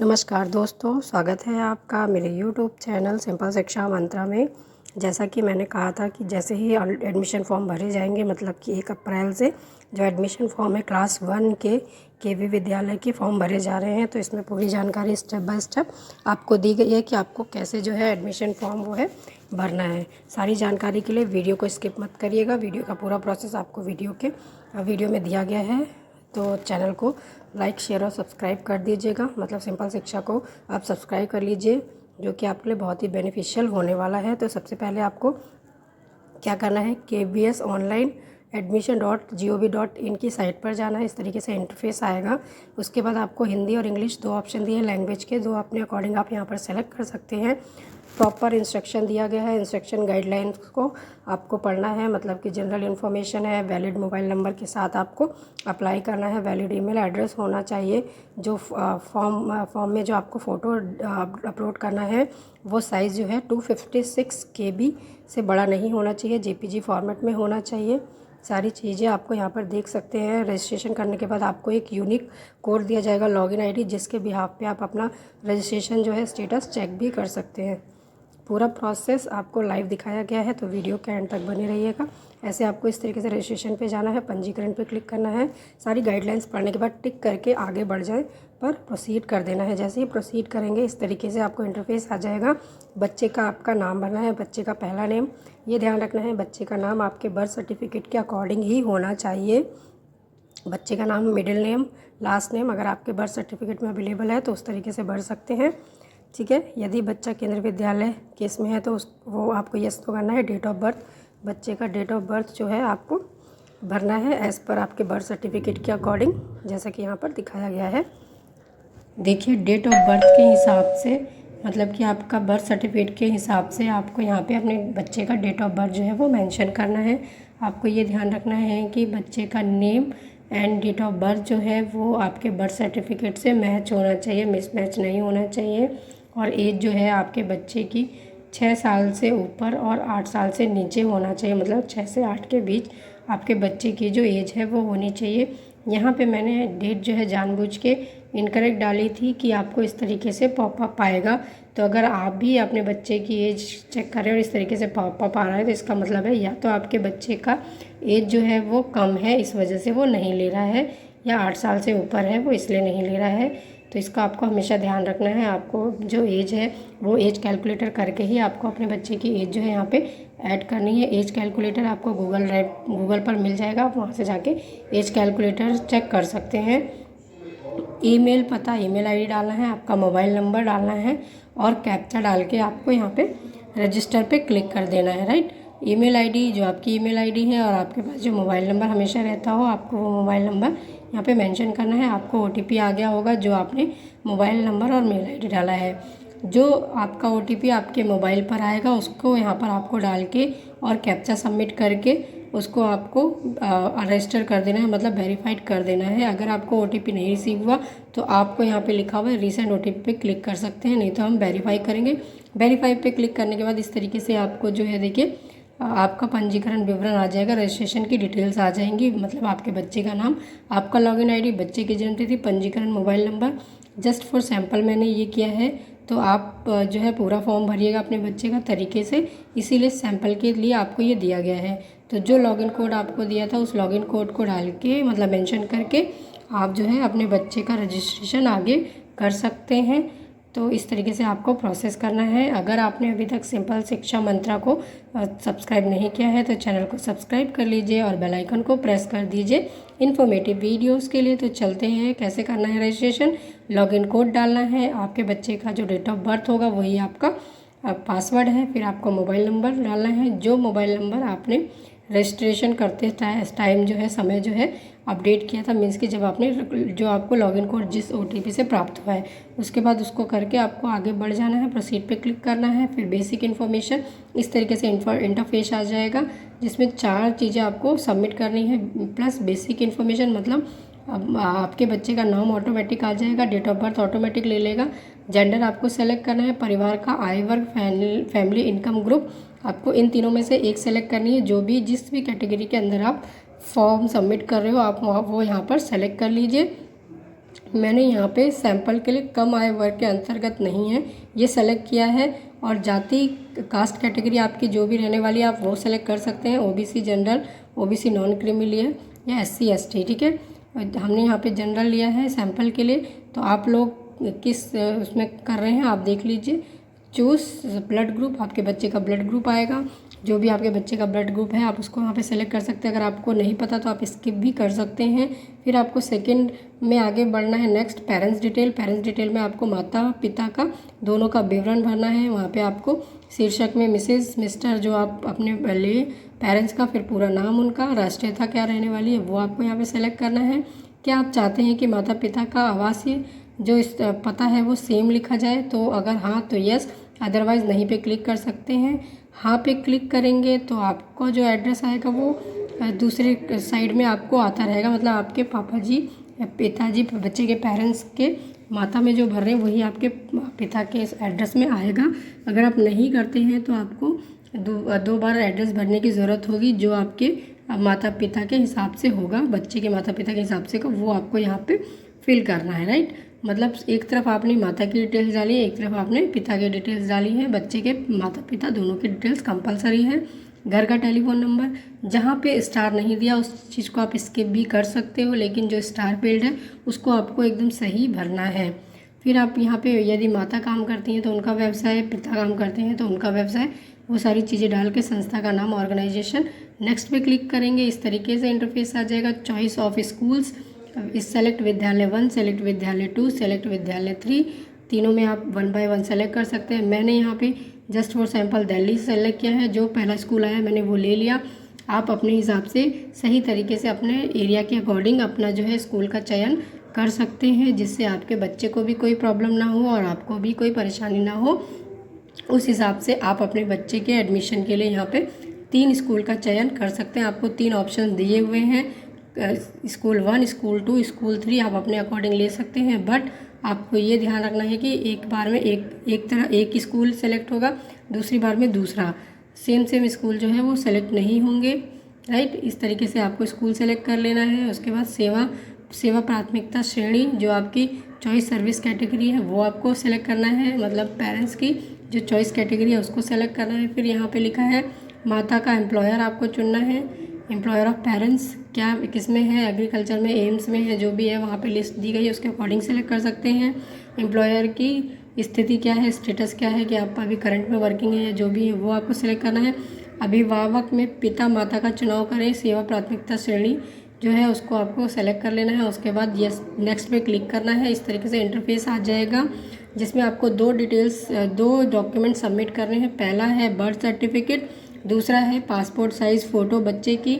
नमस्कार दोस्तों, स्वागत है आपका मेरे यूट्यूब चैनल सिंपल शिक्षा मंत्रा में। जैसा कि मैंने कहा था कि जैसे ही एडमिशन फॉर्म भरे जाएंगे, मतलब कि 1 अप्रैल से जो एडमिशन फॉर्म है क्लास 1 के केवी विद्यालय की फॉर्म भरे जा रहे हैं। तो इसमें पूरी जानकारी स्टेप बाय स्टेप आपको दी गई है कि आपको कैसे जो है एडमिशन फॉर्म वो है भरना है। सारी जानकारी के लिए वीडियो को स्किप मत करिएगा। वीडियो का पूरा प्रोसेस आपको वीडियो में दिया गया है। तो चैनल को लाइक, शेयर और सब्सक्राइब कर दीजिएगा। मतलब सिंपल शिक्षा को आप सब्सक्राइब कर लीजिए, जो कि आपके लिए बहुत ही बेनिफिशियल होने वाला है। तो सबसे पहले आपको क्या करना है, KVS ऑनलाइन admission.gov.in की साइट पर जाना है। इस तरीके से इंटरफेस आएगा। उसके बाद आपको हिंदी और इंग्लिश 2 ऑप्शन दिए हैं लैंग्वेज के, जो अपने अकॉर्डिंग आप यहाँ पर सेलेक्ट कर सकते हैं। प्रॉपर इंस्ट्रक्शन दिया गया है। इंस्ट्रक्शन गाइडलाइंस को आपको पढ़ना है। मतलब कि जनरल इन्फॉर्मेशन है, वैलिड मोबाइल नंबर के साथ आपको अप्लाई करना है। वैलिड ईमेल एड्रेस होना चाहिए। जो फॉर्म में जो आपको फ़ोटो अपलोड करना है वो साइज़ जो है 256 KB से बड़ा नहीं होना चाहिए, JPG फॉर्मेट में होना चाहिए। सारी चीज़ें आपको यहाँ पर देख सकते हैं। रजिस्ट्रेशन करने के बाद आपको एक यूनिक कोड दिया जाएगा, लॉगिन ID, जिसके बिहाफ पे आप अपना रजिस्ट्रेशन जो है स्टेटस चेक भी कर सकते हैं। पूरा प्रोसेस आपको लाइव दिखाया गया है, तो वीडियो के एंड तक बने रहिएगा। ऐसे आपको इस तरीके से रजिस्ट्रेशन पे जाना है, पंजीकरण पे क्लिक करना है। सारी गाइडलाइंस पढ़ने के बाद टिक करके आगे बढ़ जाएं, पर प्रोसीड कर देना है। जैसे ही प्रोसीड करेंगे इस तरीके से आपको इंटरफेस आ जाएगा। बच्चे का आपका नाम भरना है। बच्चे का पहला नेम, ये ध्यान रखना है बच्चे का नाम आपके बर्थ सर्टिफिकेट के अकॉर्डिंग ही होना चाहिए। बच्चे का नाम, मिडिल नेम, लास्ट नेम अगर आपके बर्थ सर्टिफिकेट में अवेलेबल है तो उस तरीके से भर सकते हैं। ठीक है। यदि बच्चा केंद्रीय विद्यालय केस में है तो वो आपको यस तो करना है। डेट ऑफ बर्थ, बच्चे का डेट ऑफ बर्थ जो है आपको भरना है एज़ पर आपके बर्थ सर्टिफिकेट के अकॉर्डिंग, जैसा कि यहाँ पर दिखाया गया है। देखिए, डेट ऑफ बर्थ के हिसाब से, मतलब कि आपका बर्थ सर्टिफिकेट के हिसाब से आपको यहाँ पे अपने बच्चे का डेट ऑफ बर्थ जो है वो मेंशन करना है। आपको ये ध्यान रखना है कि बच्चे का name and date of birth जो है वो आपके बर्थ सर्टिफिकेट से मैच होना चाहिए, मिसमैच नहीं होना चाहिए। और एज जो है आपके बच्चे की 6 साल से ऊपर और 8 साल से नीचे होना चाहिए। मतलब 6 से 8 के बीच आपके बच्चे की जो एज है वो होनी चाहिए। यहाँ पे मैंने डेट जो है जानबूझ के इनकरेक्ट डाली थी कि आपको इस तरीके से पॉपअप आएगा। तो अगर आप भी अपने बच्चे की एज चेक करें और इस तरीके से पॉपअप आ रहा है तो इसका मतलब है या तो आपके बच्चे का एज जो है वो कम है, इस वजह से वो नहीं ले रहा है, या 8 साल से ऊपर है वो इसलिए नहीं ले रहा है। तो इसका आपको हमेशा ध्यान रखना है। आपको जो एज है वो एज कैलकुलेटर करके ही आपको अपने बच्चे की एज जो है यहाँ पे ऐड करनी है। एज कैलकुलेटर आपको गूगल पर मिल जाएगा, आप वहाँ से जाके एज कैलकुलेटर चेक कर सकते हैं। ईमेल पता, ईमेल आईडी डालना है, आपका मोबाइल नंबर डालना है और कैप्चा डाल के आपको यहाँ पे रजिस्टर पे क्लिक कर देना है। राइट, ईमेल आईडी जो आपकी ईमेल आईडी है और आपके पास जो मोबाइल नंबर हमेशा रहता हो, आपको वो मोबाइल नंबर यहाँ पे मेंशन करना है। आपको OTP आ गया होगा जो आपने मोबाइल नंबर और मेल आईडी डाला है। जो आपका OTP आपके मोबाइल पर आएगा उसको यहाँ पर आपको डाल के और कैप्चा सबमिट करके उसको आपको रजिस्टर कर देना है, मतलब वेरीफाइड कर देना है। अगर आपको OTP नहीं रिसीव हुआ तो आपको यहाँ पे लिखा हुआ है रीसेंट OTP पे क्लिक कर सकते हैं, नहीं तो हम वेरीफाई करेंगे। वेरीफाई पे क्लिक करने के बाद इस तरीके से आपको जो है देखिए आपका पंजीकरण विवरण आ जाएगा, रजिस्ट्रेशन की डिटेल्स आ जाएंगी। मतलब आपके बच्चे का नाम, आपका लॉगिन ID, बच्चे की जन्मतिथि, पंजीकरण mobile number. Just for sample मैंने ये किया है, तो आप जो है पूरा फॉर्म भरिएगा अपने बच्चे का तरीके से, इसीलिए सैम्पल के लिए आपको ये दिया गया है। तो जो लॉगिन कोड आपको दिया था उस लॉगिन कोड को डाल के, मतलब मेंशन करके, आप जो है अपने बच्चे का रजिस्ट्रेशन आगे कर सकते हैं। तो इस तरीके से आपको प्रोसेस करना है। अगर आपने अभी तक सिंपल शिक्षा मंत्रा को सब्सक्राइब नहीं किया है तो चैनल को सब्सक्राइब कर लीजिए और बेल आइकन को प्रेस कर दीजिए इन्फॉर्मेटिव वीडियोस के लिए। तो चलते हैं कैसे करना है रजिस्ट्रेशन। लॉगिन कोड डालना है, आपके बच्चे का जो डेट ऑफ बर्थ होगा वही आपका पासवर्ड है। फिर आपको मोबाइल नंबर डालना है, जो मोबाइल नंबर आपने रजिस्ट्रेशन करते टाइम जो है समय जो है अपडेट किया था, मीन्स कि जब आपने जो आपको लॉगिन कोड जिस OTP से प्राप्त हुआ है, उसके बाद उसको करके आपको आगे बढ़ जाना है, प्रोसीड पे क्लिक करना है। फिर बेसिक इन्फॉर्मेशन, इस तरीके से इंटरफेस आ जाएगा जिसमें 4 चीज़ें आपको सबमिट करनी है प्लस बेसिक इन्फॉर्मेशन। मतलब अब आपके बच्चे का नाम ऑटोमेटिक आ जाएगा, डेट ऑफ बर्थ ऑटोमेटिक ले लेगा, जेंडर आपको सेलेक्ट करना है, परिवार का आय वर्ग, फैमिली इनकम ग्रुप, आपको इन तीनों में से एक सेलेक्ट करनी है। जो भी जिस भी कैटेगरी के अंदर आप फॉर्म सबमिट कर रहे हो आप वो यहाँ पर सेलेक्ट कर लीजिए। मैंने यहाँ पे सैंपल के लिए कम आय वर्ग के अंतर्गत नहीं है ये सेलेक्ट किया है, और जाति कास्ट कैटेगरी आपकी जो भी रहने वाली है आप वो सेलेक्ट कर सकते हैं, OBC general, OBC non creamy लिए या एससी एसटी, ठीक है। हमने यहाँ पे जनरल लिया है सैंपल के लिए, तो आप लोग किस उसमें कर रहे हैं आप देख लीजिए। चूज़ ब्लड ग्रुप, आपके बच्चे का ब्लड ग्रुप आएगा, जो भी आपके बच्चे का ब्लड ग्रुप है आप उसको वहाँ पे सेलेक्ट कर सकते हैं। अगर आपको नहीं पता तो आप स्किप भी कर सकते हैं। फिर आपको सेकंड में आगे बढ़ना है। Next parents detail, parents detail में आपको माता पिता का दोनों का विवरण भरना है। वहाँ पे आपको शीर्षक में मिसेस मिस्टर जो आप अपने लिए पेरेंट्स का, फिर पूरा नाम उनका, राष्ट्रीयता क्या रहने वाली है वो आपको यहाँ पर सेलेक्ट करना है। क्या आप चाहते हैं कि माता पिता का आवासीय जो इस पता है वो सेम लिखा जाए, तो अगर हाँ तो यस, अदरवाइज़ नहीं पे क्लिक कर सकते हैं। हाँ पे क्लिक करेंगे तो आपको जो एड्रेस आएगा वो दूसरे साइड में आपको आता रहेगा, मतलब आपके पापा जी पिताजी बच्चे के पेरेंट्स के माता में जो भर रहे हैं वही आपके पिता के एड्रेस में आएगा। अगर आप नहीं करते हैं तो आपको दो बार एड्रेस भरने की ज़रूरत होगी, जो आपके माता पिता के हिसाब से होगा, बच्चे के माता पिता के हिसाब से का वो आपको यहाँ पे फिल करना है, राइट। मतलब एक तरफ आपने माता की डिटेल्स डाली है, एक तरफ आपने पिता की डिटेल्स डाली है। बच्चे के माता पिता दोनों की डिटेल्स कंपलसरी है। घर का टेलीफोन नंबर, जहाँ पे स्टार नहीं दिया उस चीज़ को आप स्किप भी कर सकते हो, लेकिन जो स्टार फील्ड है उसको आपको एकदम सही भरना है। फिर आप यहाँ पे यदि माता काम करती हैं तो उनका व्यवसाय, पिता काम करते हैं तो उनका व्यवसाय, वो सारी चीज़ें डाल के संस्था का नाम, ऑर्गेनाइजेशन, नेक्स्ट पे क्लिक करेंगे। इस तरीके से इंटरफेस आ जाएगा। चॉइस ऑफ स्कूल्स, इस सेलेक्ट विद्यालय 1, सेलेक्ट विद्यालय 2, सेलेक्ट विद्यालय 3, तीनों में आप 1 बाय 1 सेलेक्ट कर सकते हैं। मैंने यहाँ पे just for sample Delhi select किया है, जो पहला स्कूल आया मैंने वो ले लिया। आप अपने हिसाब से सही तरीके से अपने एरिया के अकॉर्डिंग अपना जो है स्कूल का चयन कर सकते हैं, जिससे आपके बच्चे को भी कोई प्रॉब्लम ना हो और आपको भी कोई परेशानी ना हो। उस हिसाब से आप अपने बच्चे के एडमिशन के लिए यहाँ पे 3 स्कूल का चयन कर सकते हैं। आपको 3 ऑप्शन दिए हुए हैं, स्कूल 1, स्कूल 2, स्कूल 3, आप अपने अकॉर्डिंग ले सकते हैं। बट आपको ये ध्यान रखना है कि एक बार में एक स्कूल सेलेक्ट होगा, दूसरी बार में दूसरा, सेम स्कूल जो है वो सेलेक्ट नहीं होंगे, राइट। इस तरीके से आपको स्कूल सेलेक्ट कर लेना है। उसके बाद सेवा प्राथमिकता श्रेणी, जो आपकी चॉइस सर्विस कैटेगरी है वो आपको सेलेक्ट करना है, मतलब पेरेंट्स की जो चॉइस कैटेगरी है उसको सेलेक्ट करना है। फिर यहाँ पे लिखा है माता का एम्प्लॉयर आपको चुनना है। एम्प्लॉयर ऑफ पेरेंट्स क्या किस में है, एग्रीकल्चर में, एम्स में है, जो भी है वहाँ पे लिस्ट दी गई है उसके अकॉर्डिंग सेलेक्ट कर सकते हैं। एम्प्लॉयर की स्थिति क्या है, स्टेटस क्या है, कि आप अभी करंट में वर्किंग है या जो भी है वो आपको सेलेक्ट करना है। अभिभावक में पिता माता का चुनाव करें। सेवा प्राथमिकता श्रेणी जो है उसको आपको सेलेक्ट कर लेना है। उसके बाद यस नेक्स्ट पे क्लिक करना है। इस तरीके से इंटरफेस आ जाएगा, जिसमें आपको 2 डॉक्यूमेंट सबमिट करने हैं। पहला है बर्थ सर्टिफिकेट, दूसरा है पासपोर्ट साइज़ फ़ोटो बच्चे की,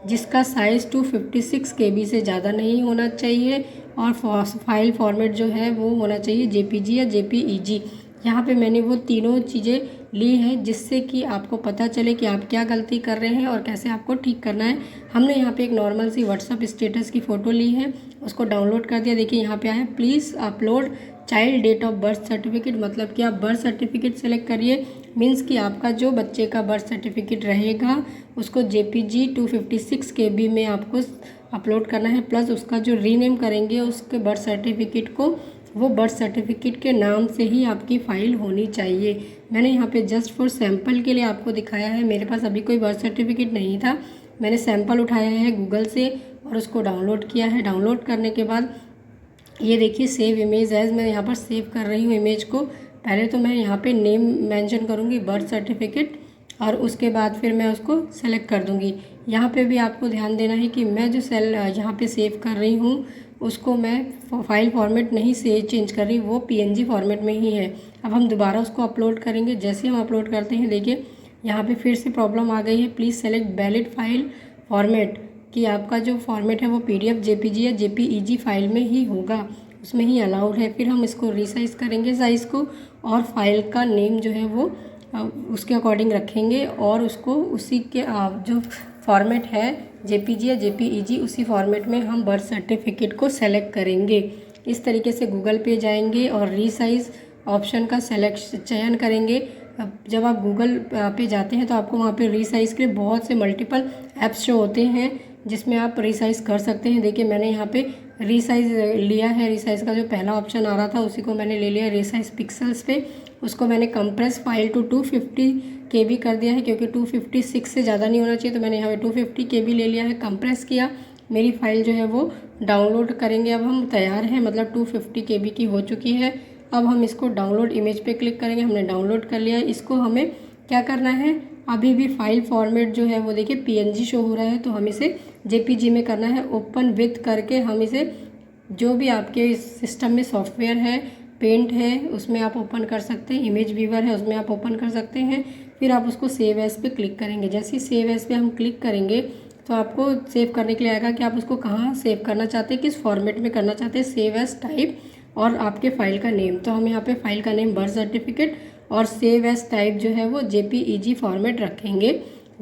जिसका साइज़ 256 KB से ज़्यादा नहीं होना चाहिए, और फाइल फॉर्मेट जो है वो होना चाहिए JPG या JPEG। यहाँ पे मैंने वो तीनों चीज़ें ली हैं, जिससे कि आपको पता चले कि आप क्या गलती कर रहे हैं और कैसे आपको ठीक करना है। हमने यहाँ पे एक नॉर्मल सी व्हाट्सअप स्टेटस की फ़ोटो ली है, उसको डाउनलोड कर दिया। देखिए यहाँ पे आया please upload child date of birth certificate, मतलब कि आप बर्थ सर्टिफिकेट सेलेक्ट करिए। मीन्स कि आपका जो बच्चे का बर्थ सर्टिफिकेट रहेगा उसको JPG 256 KB में आपको अपलोड करना है, प्लस उसका जो रीनेम करेंगे उसके बर्थ सर्टिफिकेट को, वो बर्थ सर्टिफिकेट के नाम से ही आपकी फ़ाइल होनी चाहिए। मैंने यहाँ पे जस्ट फॉर सैम्पल के लिए आपको दिखाया है। मेरे पास अभी कोई बर्थ सर्टिफिकेट नहीं था, मैंने सैम्पल उठाया है गूगल से और उसको डाउनलोड किया है। डाउनलोड करने के बाद ये देखिए सेव इमेज एज, मैं यहाँ पर सेव कर रही हूँ इमेज को। पहले तो मैं यहाँ पे नेम मेंशन करूँगी बर्थ सर्टिफिकेट, और उसके बाद फिर मैं उसको सेलेक्ट कर दूँगी। यहाँ पे भी आपको ध्यान देना है कि मैं जो यहाँ पे सेव कर रही हूँ उसको मैं फाइल फॉर्मेट नहीं से चेंज कर रही, वो PNG फॉर्मेट में ही है। अब हम दोबारा उसको अपलोड करेंगे। जैसे हम अपलोड करते हैं देखिए यहाँ पे फिर से प्रॉब्लम आ गई है, please select valid file format, कि आपका जो फॉर्मेट है वो PDF JPG या JPEG फाइल में ही होगा, उसमें ही अलाउड है। फिर हम इसको रीसाइज़ करेंगे साइज़ को, और फाइल का नेम जो है वो उसके अकॉर्डिंग रखेंगे, और उसको उसी के जो फॉर्मेट है JPG या JPEG उसी फॉर्मेट में हम बर्थ सर्टिफिकेट को सेलेक्ट करेंगे। इस तरीके से गूगल पे जाएंगे और रीसाइज़ ऑप्शन का चयन करेंगे। जब आप गूगल पे जाते हैं तो आपको वहाँ पे रीसाइज़ के लिए बहुत से मल्टीपल ऐप्स शो होते हैं, जिसमें आप रिसाइज़ कर सकते हैं। देखिए मैंने यहाँ पे रीसाइज लिया है। रीसाइज का जो पहला ऑप्शन आ रहा था उसी को मैंने ले लिया रीसाइज पिक्सल्स पे। उसको मैंने कंप्रेस फाइल टू 250 KB कर दिया है, क्योंकि 256 से ज़्यादा नहीं होना चाहिए, तो मैंने यहाँ पे 250 KB ले लिया है, कंप्रेस किया। मेरी फ़ाइल जो है वो डाउनलोड करेंगे। अब हम तैयार हैं, मतलब 250 KB की हो चुकी है। अब हम इसको डाउनलोड इमेज पे क्लिक करेंगे। हमने डाउनलोड कर लिया है। इसको हमें क्या करना है, अभी भी फाइल फॉर्मेट जो है वो देखिए PNG शो हो रहा है, तो हम इसे JPG में करना है। ओपन विथ करके हम इसे जो भी आपके सिस्टम में सॉफ्टवेयर है, पेंट है, उसमें आप ओपन कर सकते हैं, इमेज व्यूवर है उसमें आप ओपन कर सकते हैं। फिर आप उसको सेव एज पे क्लिक करेंगे। जैसे ही सेव एज पे हम क्लिक करेंगे तो आपको सेव करने के लिए आएगा कि आप उसको कहाँ सेव करना चाहते हैं, किस फॉर्मेट में करना चाहते हैं, सेव एज टाइप और आपके फाइल का नेम। तो हम यहाँ पे फाइल का नेम बर्थ सर्टिफिकेट और सेव एज टाइप जो है वो JPEG फॉर्मेट रखेंगे।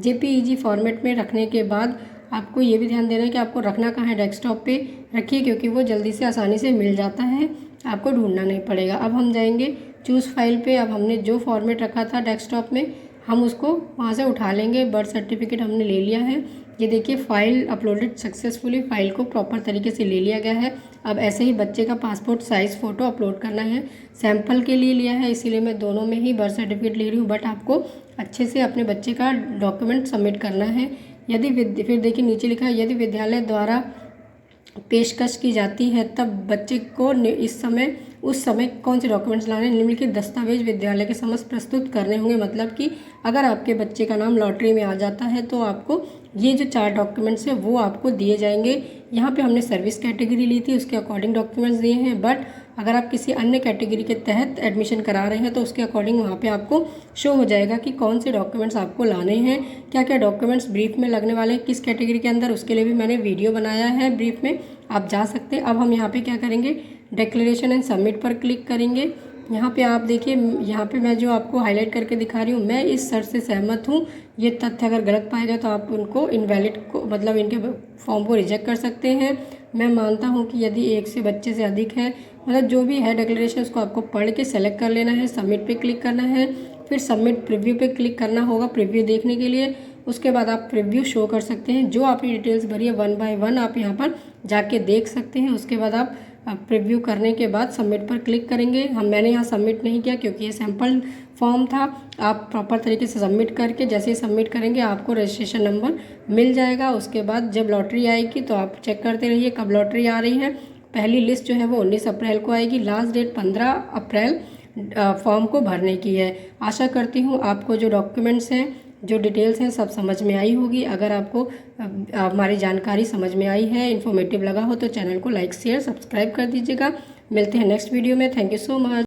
JPEG फॉर्मेट में रखने के बाद आपको ये भी ध्यान देना है कि आपको रखना कहाँ है, डेस्कटॉप पे रखिए, क्योंकि वो जल्दी से आसानी से मिल जाता है, आपको ढूंढना नहीं पड़ेगा। अब हम जाएंगे चूज़ फाइल पे। अब हमने जो फॉर्मेट रखा था डेस्कटॉप में हम उसको वहाँ से उठा लेंगे। बर्थ सर्टिफिकेट हमने ले लिया है। ये देखिए फाइल अपलोडेड सक्सेसफुली, फाइल को प्रॉपर तरीके से ले लिया गया है। अब ऐसे ही बच्चे का पासपोर्ट साइज़ फ़ोटो अपलोड करना है। सैंपल के लिए लिया है, इसीलिए मैं दोनों में ही बर्थ सर्टिफिकेट ले रही हूँ, बट आपको अच्छे से अपने बच्चे का डॉक्यूमेंट सबमिट करना है। फिर देखिए नीचे लिखा है, यदि विद्यालय द्वारा पेशकश की जाती है तब बच्चे को उस समय कौन से डॉक्यूमेंट्स लाने, निम्नलिखित दस्तावेज विद्यालय के समक्ष प्रस्तुत करने होंगे। मतलब कि अगर आपके बच्चे का नाम लॉटरी में आ जाता है तो आपको ये जो 4 डॉक्यूमेंट्स हैं वो आपको दिए जाएंगे। यहाँ पे हमने सर्विस कैटेगरी ली थी, उसके अकॉर्डिंग डॉक्यूमेंट्स दिए हैं, बट अगर आप किसी अन्य कैटेगरी के तहत एडमिशन करा रहे हैं तो उसके अकॉर्डिंग वहाँ पे आपको शो हो जाएगा कि कौन से डॉक्यूमेंट्स आपको लाने हैं, क्या क्या डॉक्यूमेंट्स ब्रीफ में लगने वाले हैं, किस कैटेगरी के अंदर, उसके लिए भी मैंने वीडियो बनाया है ब्रीफ में, आप जा सकते हैं। अब हम यहाँ पे क्या करेंगे, डिक्लेरेशन एंड सबमिट पर क्लिक करेंगे। यहाँ पे आप देखिए, यहाँ पे मैं जो आपको हाईलाइट करके दिखा रही हूँ, मैं इस शर्त से सहमत हूँ। ये तथ्य अगर गलत पाया जाए तो आप उनको इनवैलिड को, मतलब इनके फॉर्म को रिजेक्ट कर सकते हैं। मैं मानता हूँ कि यदि 1 से बच्चे से अधिक है, मतलब जो भी है डिक्लेरेशन, उसको आपको पढ़ के सेलेक्ट कर लेना है, सबमिट पे क्लिक करना है, फिर सबमिट प्रीव्यू पे क्लिक करना होगा प्रीव्यू देखने के लिए। उसके बाद आप प्रीव्यू शो कर सकते हैं, जो आपने डिटेल्स भरी है 1 बाय 1 आप यहाँ पर जाके देख सकते हैं। उसके बाद आप प्रीव्यू करने के बाद सबमिट पर क्लिक करेंगे। मैंने यहाँ सबमिट नहीं किया क्योंकि ये सैम्पल फॉर्म था। आप प्रॉपर तरीके से सबमिट करके जैसे ही सबमिट करेंगे आपको रजिस्ट्रेशन नंबर मिल जाएगा। उसके बाद जब लॉटरी आएगी तो आप चेक करते रहिए कब लॉटरी आ रही है। पहली लिस्ट जो है वो 19 अप्रैल को आएगी, लास्ट डेट 15 अप्रैल फॉर्म को भरने की है। आशा करती हूँ आपको जो डॉक्यूमेंट्स हैं, जो डिटेल्स हैं, सब समझ में आई होगी। अगर आपको हमारी जानकारी समझ में आई है, इन्फॉर्मेटिव लगा हो तो चैनल को लाइक शेयर सब्सक्राइब कर दीजिएगा। मिलते हैं नेक्स्ट वीडियो में। Thank you so much.